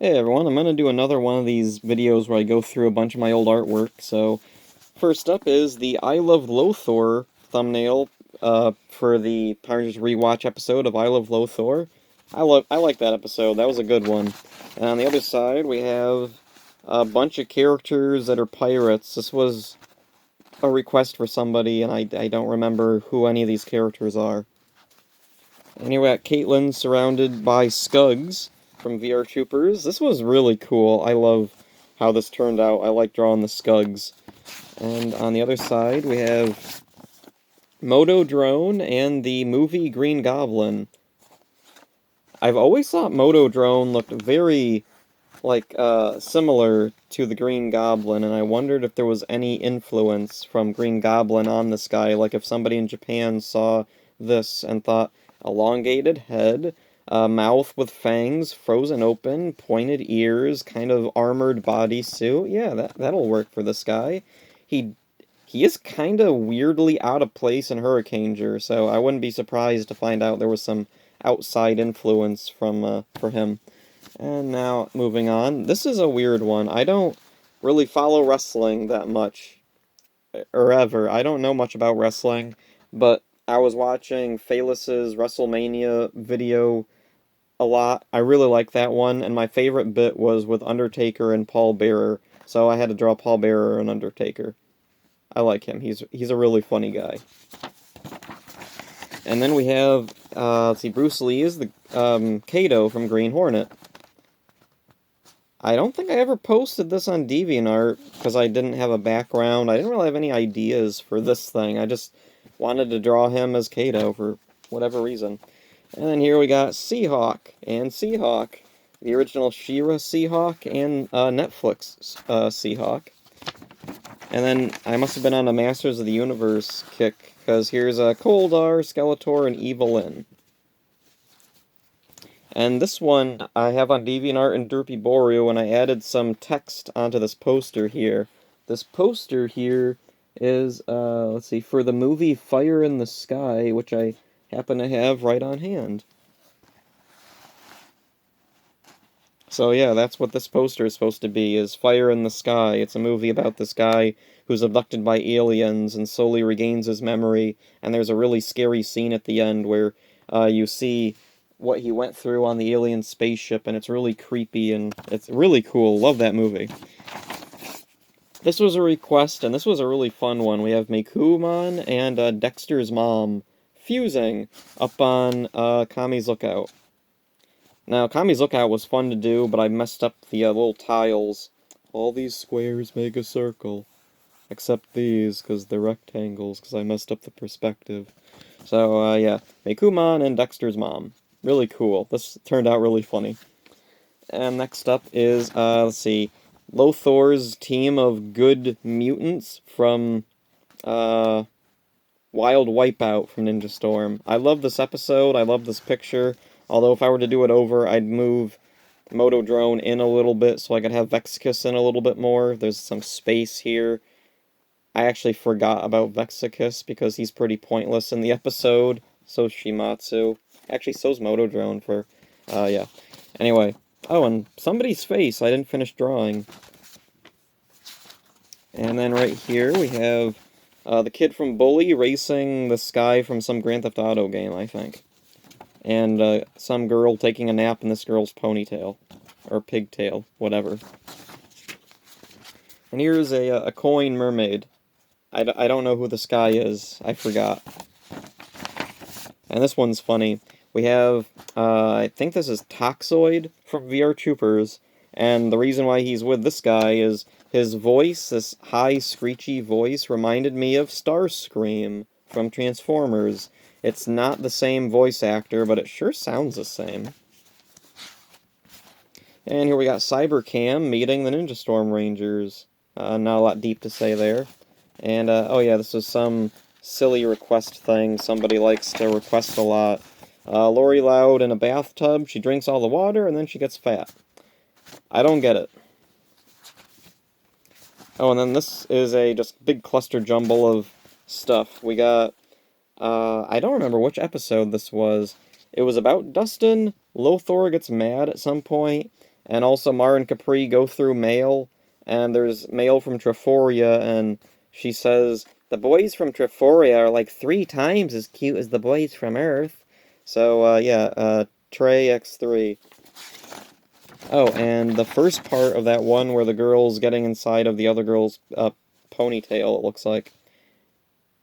Hey everyone, I'm gonna do another one of these videos where I go through a bunch of my old artwork. So, first up is the I Love Lothor thumbnail for the Power Rangers Rewatch episode of I Love Lothor. I like that episode. That was a good one. And on the other side, we have a bunch of characters that are pirates. This was a request for somebody, and I don't remember who any of these characters are. And here we got Caitlin surrounded by Skugs from VR Troopers. This was really cool. I love how this turned out. I like drawing the Skugs. And on the other side, we have Moto Drone and the movie Green Goblin. I've always thought Moto Drone looked very, similar to the Green Goblin, and I wondered if there was any influence from Green Goblin on this guy, like if somebody in Japan saw this and thought, elongated head, mouth with fangs, frozen open, pointed ears, kind of armored bodysuit. Yeah, that'll work for this guy. He he is kind of weirdly out of place in Hurricaneger, so I wouldn't be surprised to find out there was some outside influence from for him. And now, moving on. This is a weird one. I don't really follow wrestling that much, or ever. I don't know much about wrestling, but I was watching Phalus's WrestleMania video a lot. I really like that one, and my favorite bit was with Undertaker and Paul Bearer, so I had to draw Paul Bearer and Undertaker. I like him. He's a really funny guy. And then we have, let's see, Bruce Lee is the Kato from Green Hornet. I don't think I ever posted this on DeviantArt because I didn't have a background. I didn't really have any ideas for this thing. I just wanted to draw him as Kato for whatever reason. And then here we got Seahawk and Seahawk, the original She-Ra Seahawk and Netflix Seahawk. And then I must have been on a Masters of the Universe kick because here's Koldar, Skeletor, and Evelyn. And this one I have on DeviantArt and Derpy Boreal, and I added some text onto this poster here. This poster here is, let's see, for the movie Fire in the Sky, which I happen to have right on hand. So yeah, that's what this poster is supposed to be, is Fire in the Sky. It's a movie about this guy who's abducted by aliens and slowly regains his memory, and there's a really scary scene at the end where you see what he went through on the alien spaceship, and it's really creepy, and it's really cool. Love that movie. This was a request, and this was a really fun one. We have Meicoomon and Dexter's mom fusing up on Kami's Lookout. Now, Kami's Lookout was fun to do, but I messed up the little tiles. All these squares make a circle. Except these, because they're rectangles, because I messed up the perspective. So, yeah. Meicoomon and Dexter's mom. Really cool. This turned out really funny. And next up is, let's see, Lothor's team of good mutants from, Wild Wipeout from Ninja Storm. I love this episode. I love this picture. Although if I were to do it over, I'd move Moto Drone in a little bit so I could have Vexicus in a little bit more. There's some space here. I actually forgot about Vexicus because he's pretty pointless in the episode. So's Shimatsu. Actually, so's Moto Drone for, yeah. Anyway. Oh, and somebody's face I didn't finish drawing. And then right here we have the kid from Bully racing this guy from some Grand Theft Auto game, I think. And some girl taking a nap in this girl's ponytail. Or pigtail, whatever. And here's a coin mermaid. I don't know who this guy is. I forgot. And this one's funny. We have, I think this is Toxoid from VR Troopers. And the reason why he's with this guy is his voice, this high, screechy voice, reminded me of Starscream from Transformers. It's not the same voice actor, but it sure sounds the same. And here we got Cybercam meeting the Ninja Storm Rangers. Not a lot deep to say there. And, oh yeah, this is some silly request thing. Somebody likes to request a lot. Lori Loud in a bathtub, she drinks all the water, and then she gets fat. I don't get it. Oh, and then this is a just big cluster jumble of stuff. We got, I don't remember which episode this was. It was about Dustin. Lothor gets mad at some point, And also, Mara and Capri go through mail, and there's mail from Treforia, and she says, the boys from Treforia are like 3 times as cute as the boys from Earth. So, Trey X3. Oh, and the first part of that one where the girl's getting inside of the other girl's ponytail, it looks like.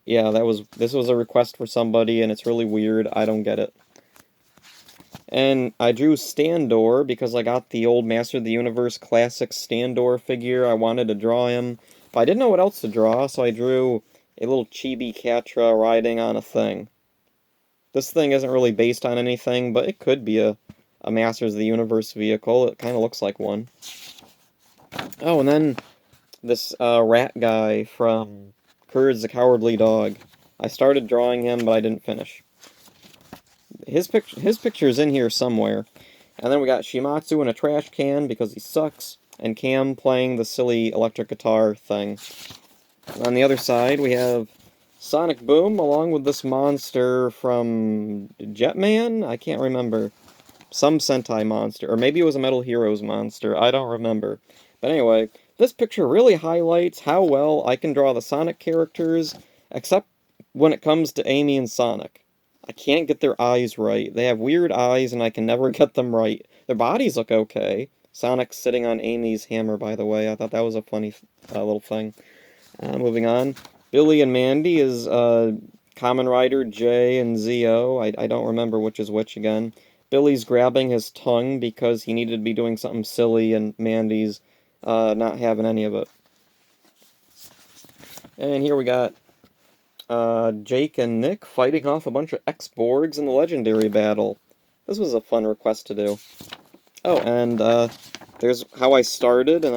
Yeah, this was a request for somebody, and it's really weird. I don't get it. And I drew Standor because I got the old Master of the Universe classic Standor figure. I wanted to draw him, but I didn't know what else to draw, so I drew a little Chibi Catra riding on a thing. This thing isn't really based on anything, but it could be a Masters of the Universe vehicle. It kind of looks like one. Oh, and then this rat guy from Courage the Cowardly Dog. I started drawing him, but I didn't finish. His picture's in here somewhere. And then we got Shimatsu in a trash can because he sucks, and Cam playing the silly electric guitar thing. On the other side, we have Sonic Boom along with this monster from Jetman? I can't remember. Some Sentai monster, or maybe it was a Metal Heroes monster. I don't remember. But anyway, this picture really highlights how well I can draw the Sonic characters, except when it comes to Amy and Sonic. I can't get their eyes right. They have weird eyes, and I can never get them right. Their bodies look okay. Sonic's sitting on Amy's hammer, by the way. I thought that was a funny little thing. Moving on. Billy and Mandy is Kamen Rider J and Zio. I don't remember which is which again. Billy's grabbing his tongue because he needed to be doing something silly, and Mandy's not having any of it. And here we got Jake and Nick fighting off a bunch of X-Borgs in the Legendary Battle. This was a fun request to do. Oh, and there's how I started, and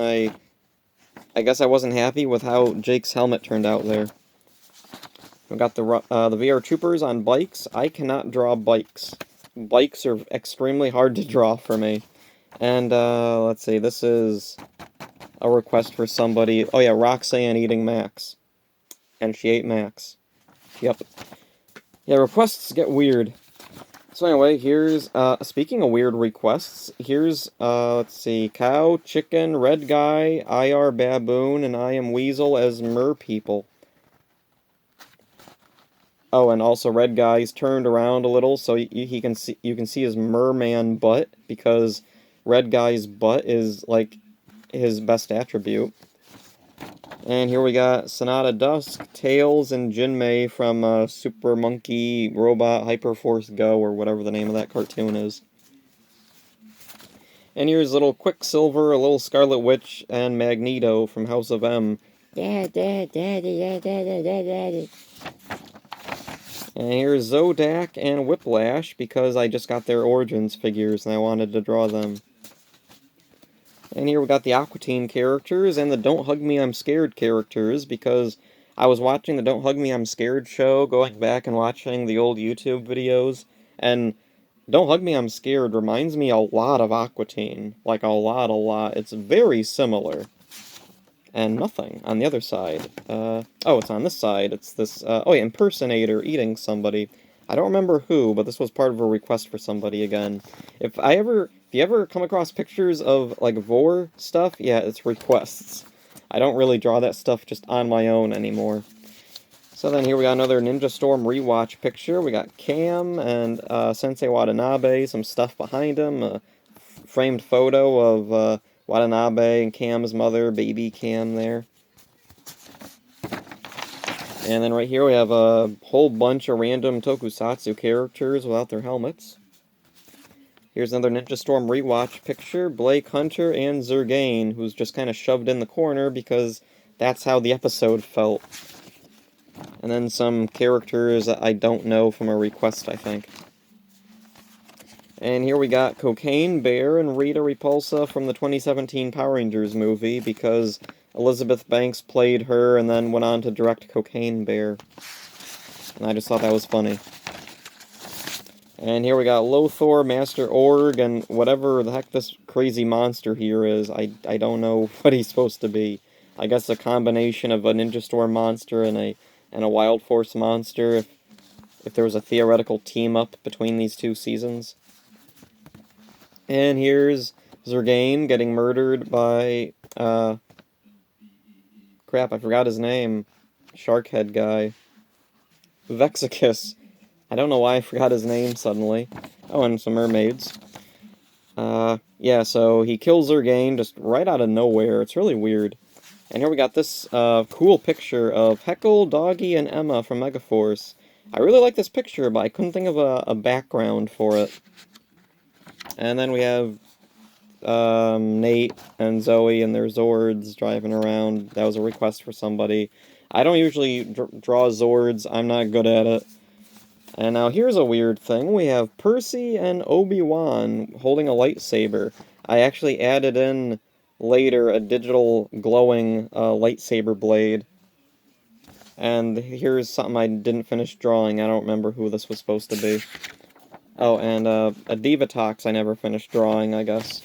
I guess I wasn't happy with how Jake's helmet turned out there. We got the VR Troopers on bikes. I cannot draw bikes. Bikes are extremely hard to draw for me. And, let's see, this is a request for somebody. Oh yeah, Roxanne eating Max. And she ate Max. Yep. Yeah, requests get weird. So anyway, here's, speaking of weird requests, here's, let's see, Cow, Chicken, Red Guy, IR Baboon, and I Am Weasel as Mer People. Oh, and also Red Guy's turned around a little, so you can see his merman butt, because Red Guy's butt is, like, his best attribute. And here we got Sonata Dusk, Tails, and Jinmei from Super Monkey Robot Hyperforce Go, or whatever the name of that cartoon is. And here's little Quicksilver, a little Scarlet Witch, and Magneto from House of M. Daddy. And here's Zodak and Whiplash, because I just got their Origins figures and I wanted to draw them. And here we got the Aqua Teen characters and the Don't Hug Me I'm Scared characters, because I was watching the Don't Hug Me I'm Scared show, going back and watching the old YouTube videos, and Don't Hug Me I'm Scared reminds me a lot of Aqua Teen. Like, a lot. It's very similar. And nothing on the other side. Oh, it's on this side. It's this, impersonator eating somebody. I don't remember who, but this was part of a request for somebody again. If you ever come across pictures of, like, Vor stuff, yeah, it's requests. I don't really draw that stuff just on my own anymore. So then here we got another Ninja Storm rewatch picture. We got Cam and Sensei Watanabe, some stuff behind him, a framed photo of Watanabe and Cam's mother, baby Cam there. And then right here we have a whole bunch of random tokusatsu characters without their helmets. Here's another Ninja Storm rewatch picture, Blake Hunter and Zergain, who's just kind of shoved in the corner because that's how the episode felt. And then some characters that I don't know from a request, I think. And here we got Cocaine Bear and Rita Repulsa from the 2017 Power Rangers movie, because Elizabeth Banks played her and then went on to direct Cocaine Bear. And I just thought that was funny. And here we got Lothor, Master Org, and whatever the heck this crazy monster here is. I don't know what he's supposed to be. I guess a combination of a Ninja Storm monster and a Wild Force monster, if there was a theoretical team-up between these two seasons. And here's Zergain getting murdered by, crap, I forgot his name. Sharkhead guy. Vexicus. I don't know why I forgot his name suddenly. Oh, and some mermaids. Yeah, so he kills Zergain just right out of nowhere. It's really weird. And here we got this, cool picture of Heckle, Doggy, and Emma from Megaforce. I really like this picture, but I couldn't think of a background for it. And then we have, Nate and Zoe and their Zords driving around. That was a request for somebody. I don't usually draw Zords. I'm not good at it. And now here's a weird thing. We have Percy and Obi-Wan holding a lightsaber. I actually added in later a digital glowing lightsaber blade. And here's something I didn't finish drawing. I don't remember who this was supposed to be. Oh, and a Divatox I never finished drawing, I guess.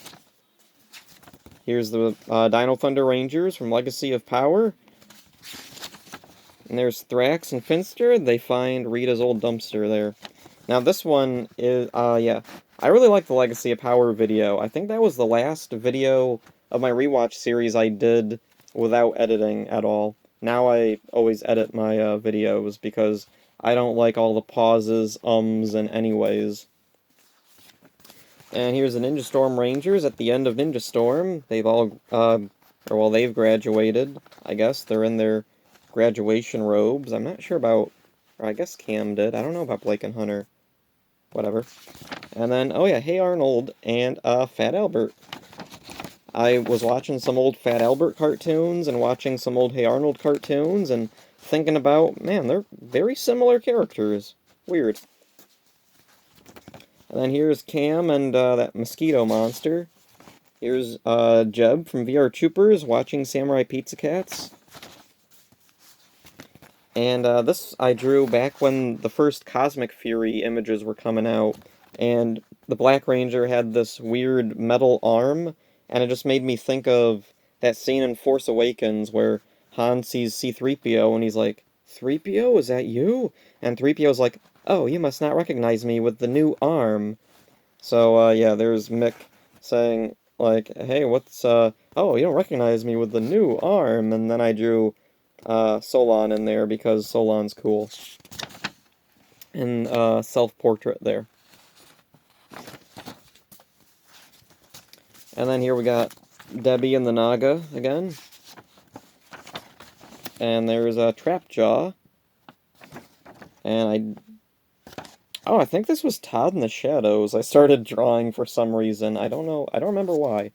Here's the Dino Thunder Rangers from Legacy of Power. And there's Thrax and Finster. They find Rita's old dumpster there. Now this one is, yeah. I really like the Legacy of Power video. I think that was the last video of my rewatch series I did without editing at all. Now I always edit my videos because I don't like all the pauses, and anyways. And here's the Ninja Storm Rangers at the end of Ninja Storm. They've all, well, they've graduated, I guess. They're in their graduation robes. I'm not sure about, or I guess Cam did. I don't know about Blake and Hunter. Whatever. And then, oh yeah, Hey Arnold and Fat Albert. I was watching some old Fat Albert cartoons and watching some old Hey Arnold cartoons and thinking about, man, they're very similar characters. Weird. And then here's Cam and that mosquito monster. Here's Jeb from VR Troopers watching Samurai Pizza Cats. And this I drew back when the first Cosmic Fury images were coming out. And the Black Ranger had this weird metal arm, and it just made me think of that scene in Force Awakens where Han sees C-3PO and he's like, 3PO, is that you? And 3PO's like, oh, you must not recognize me with the new arm. So, yeah, there's Mick saying, like, hey, what's, oh, you don't recognize me with the new arm, and then I drew, Solon in there because Solon's cool. And, self-portrait there. And then here we got Debbie and the Naga again. And there's a Trapjaw. And I think this was Todd in the Shadows. I started drawing for some reason. I don't know. I don't remember why.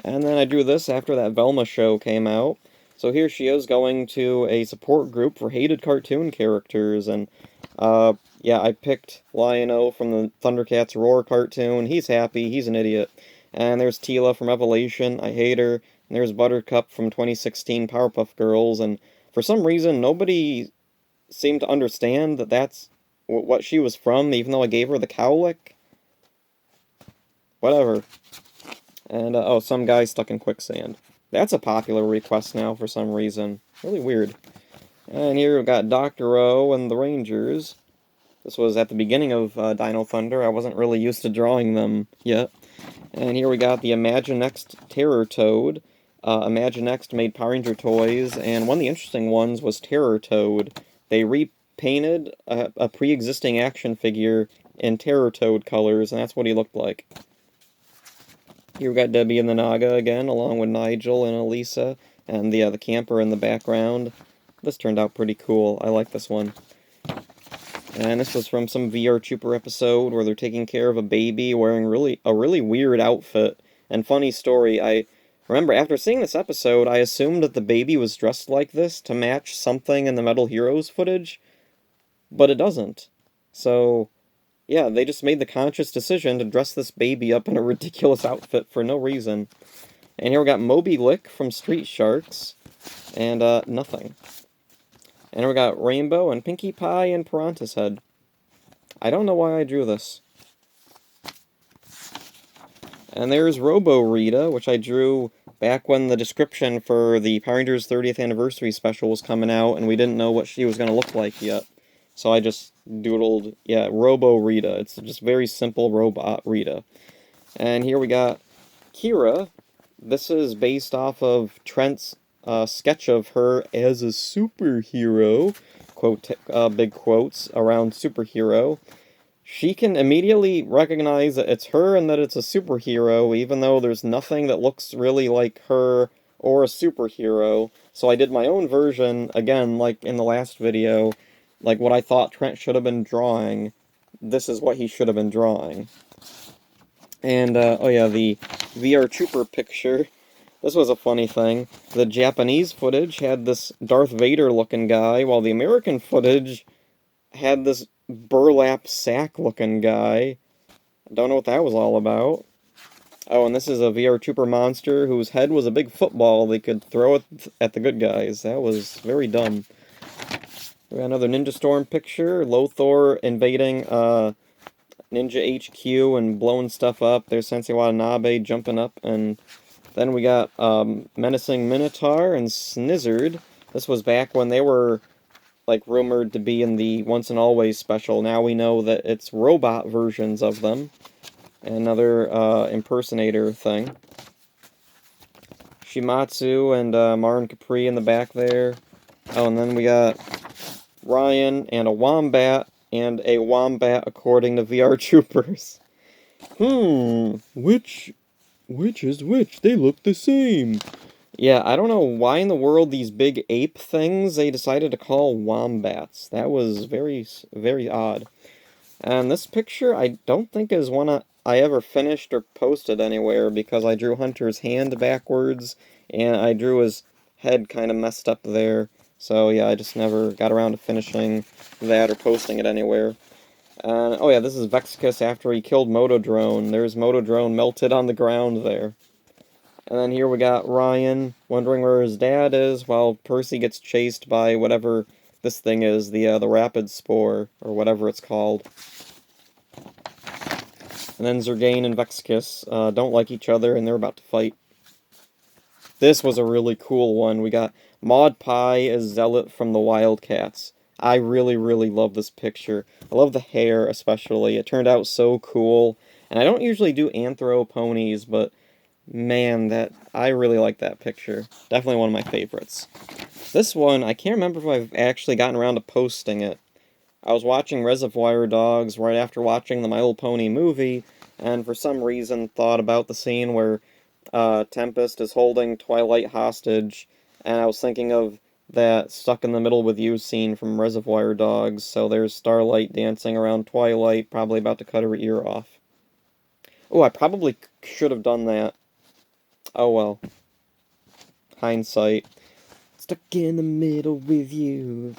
And then I drew this after that Velma show came out. So here she is going to a support group for hated cartoon characters. And, yeah, I picked Lion-O from the Thundercats Roar cartoon. He's happy. He's an idiot. And there's Teela from Revelation. I hate her. And there's Buttercup from 2016 Powerpuff Girls. And for some reason, nobody seemed to understand that that's what she was from, even though I gave her the cowlick. Whatever. And, oh, some guy stuck in quicksand. That's a popular request now for some reason. Really weird. And here we've got Dr. O and the Rangers. This was at the beginning of Dino Thunder. I wasn't really used to drawing them yet. And here we got the Imaginext Terror Toad. Imaginext made Power Ranger toys, and one of the interesting ones was Terror Toad. They repainted a pre-existing action figure in Terror Toad colors, and that's what he looked like. Here we got Debbie and the Naga again, along with Nigel and Elisa, and the camper in the background. This turned out pretty cool. I like this one. And this was from some VR Trooper episode where they're taking care of a baby wearing a really weird outfit. And funny story, I remember after seeing this episode, I assumed that the baby was dressed like this to match something in the Metal Heroes footage, but it doesn't. So, yeah, they just made the conscious decision to dress this baby up in a ridiculous outfit for no reason. And here we got Moby Lick from Street Sharks, and nothing. And we got Rainbow and Pinkie Pie and Piranha's Head. I don't know why I drew this. And there's Robo Rita, which I drew back when the description for the Power Rangers 30th Anniversary Special was coming out, and we didn't know what she was going to look like yet. So I just doodled, yeah, Robo Rita. It's just very simple robot Rita. And here we got Kira. This is based off of Trent's sketch of her as a superhero, big quotes around superhero. She can immediately recognize that it's her and that it's a superhero, even though there's nothing that looks really like her or a superhero. So I did my own version, again, like in the last video, like what I thought Trent should have been drawing. This is what he should have been drawing. And, oh yeah, the VR Trooper picture. This was a funny thing. The Japanese footage had this Darth Vader-looking guy, while the American footage had this burlap sack-looking guy. Don't know what that was all about. Oh, and this is a VR Trooper monster whose head was a big football they could throw it at the good guys. That was very dumb. We got another Ninja Storm picture. Lothor invading, Ninja HQ and blowing stuff up. There's Sensei Watanabe jumping up, and then we got Menacing Minotaur and Snizzard. This was back when they were like rumored to be in the Once and Always special. Now we know that it's robot versions of them. Another impersonator thing. Shimatsu and Marin Capri in the back there. Oh, and then we got Ryan and a wombat according to VR Troopers. Which is which? They look the same. Yeah, I don't know why in the world these big ape things they decided to call wombats. That was very, very odd. And this picture I don't think is one I ever finished or posted anywhere because I drew Hunter's hand backwards and I drew his head kind of messed up there. So yeah, I just never got around to finishing that or posting it anywhere. Oh yeah, this is Vexicus after he killed Motodrone. There's Motodrone melted on the ground there. And then here we got Ryan wondering where his dad is while Percy gets chased by whatever this thing is, the Rapid Spore, or whatever it's called. And then Zergain and Vexicus don't like each other and they're about to fight. This was a really cool one. We got Maud Pie as Zealot from the Wildcats. I really, really love this picture. I love the hair, especially. It turned out so cool. And I don't usually do anthro ponies, but man, I really like that picture. Definitely one of my favorites. This one, I can't remember if I've actually gotten around to posting it. I was watching Reservoir Dogs right after watching the My Little Pony movie, and for some reason thought about the scene where Tempest is holding Twilight hostage, and I was thinking of that Stuck in the Middle with You scene from Reservoir Dogs, so there's Starlight dancing around Twilight, probably about to cut her ear off. Oh, I probably should have done that. Oh well. Hindsight. Stuck in the middle with you.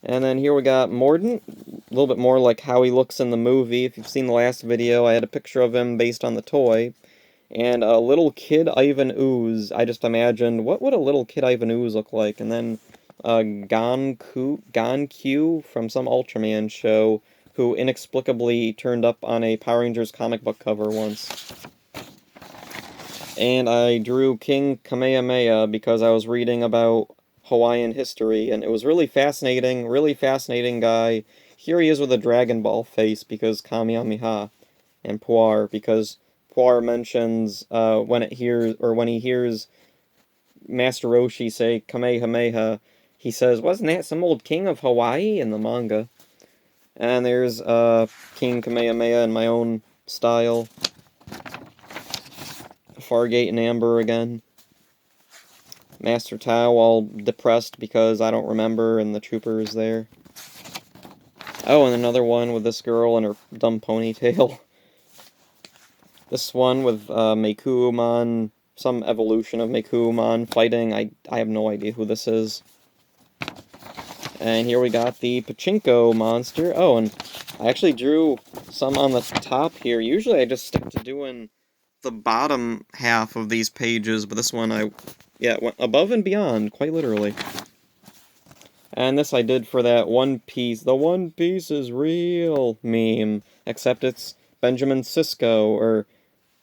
And then here we got Mordant. A little bit more like how he looks in the movie. If you've seen the last video, I had a picture of him based on the toy. And a little kid Ivan Ooze. I just imagined, what would a little kid Ivan Ooze look like? And then Gon-Q from some Ultraman show, who inexplicably turned up on a Power Rangers comic book cover once. And I drew King Kamehameha because I was reading about Hawaiian history, and it was really fascinating guy. Here he is with a Dragon Ball face because Kamehameha, and Puar because Puar mentions when he hears Master Roshi say Kamehameha, he says, "Wasn't that some old king of Hawaii?" in the manga. And there's King Kamehameha in my own style. Fargate and Amber again. Master Tao all depressed because I don't remember, and the trooper is there. Oh, and another one with this girl and her dumb ponytail. This one with Meicoomon, some evolution of Meicoomon fighting. I have no idea who this is. And here we got the Pachinko monster. Oh, and I actually drew some on the top here. Usually I just stick to doing the bottom half of these pages, but this one it went above and beyond, quite literally. And this I did for that One Piece, the One Piece is real meme, except it's Benjamin Sisko, or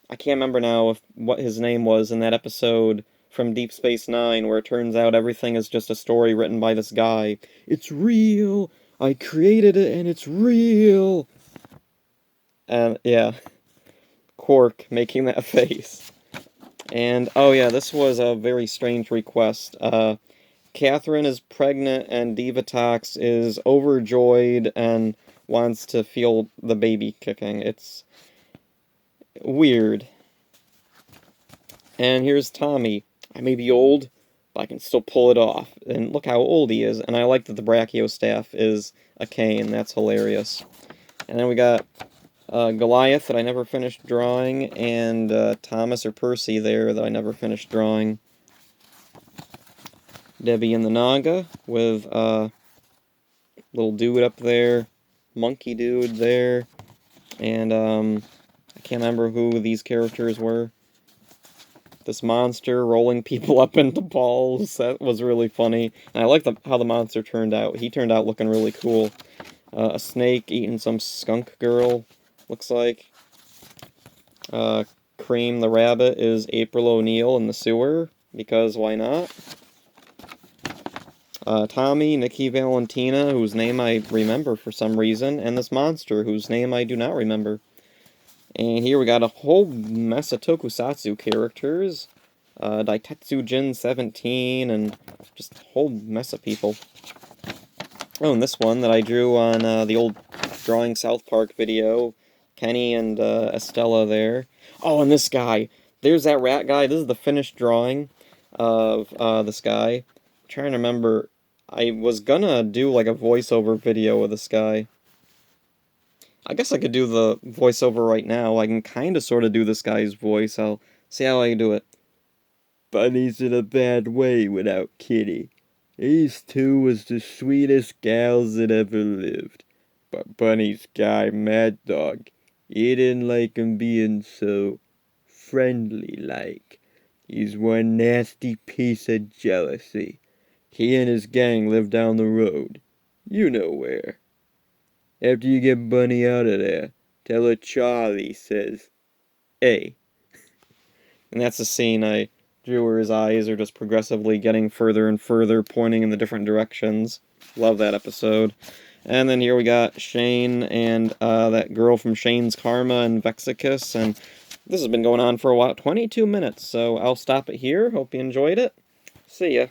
I can't remember now what his name was in that episode from Deep Space Nine, where it turns out everything is just a story written by this guy. It's real! I created it and it's real! And yeah. Quark making that face. And, oh yeah, this was a very strange request. Catherine is pregnant and Divatox is overjoyed and wants to feel the baby kicking. It's weird. And here's Tommy. I may be old, but I can still pull it off. And look how old he is. And I like that the Brachiostaff is a cane. That's hilarious. And then we got Goliath that I never finished drawing, and Thomas or Percy there that I never finished drawing. Debbie and the Naga with little dude up there, monkey dude there, and I can't remember who these characters were. This monster rolling people up into balls, that was really funny. And I like how the monster turned out. He turned out looking really cool. A snake eating some skunk girl, looks like. Cream the rabbit is April O'Neil in the sewer, because why not? Tommy, Nikki Valentina, whose name I remember for some reason, and this monster, whose name I do not remember. And here we got a whole mess of tokusatsu characters. Daitetsu Jin 17, and just a whole mess of people. Oh, and this one that I drew on the old Drawing South Park video. Kenny and Estella there. Oh, and this guy. There's that rat guy. This is the finished drawing of this guy. I'm trying to remember. I was gonna do like a voiceover video of this guy. I guess I could do the voiceover right now. I can kind of sort of do this guy's voice. I'll see how I do it. Bunny's in a bad way without Kitty. These two was the sweetest gals that ever lived. But Bunny's guy, Mad Dog, he didn't like him being so friendly-like. He's one nasty piece of jealousy. He and his gang live down the road. You know where. After you get Bunny out of there, tell her Charlie says, "Hey." And that's the scene I drew where his eyes are just progressively getting further and further, pointing in the different directions. Love that episode. And then here we got Shane and that girl from Shane's Karma and Vexicus, and this has been going on for a while, 22 minutes, so I'll stop it here. Hope you enjoyed it. See ya.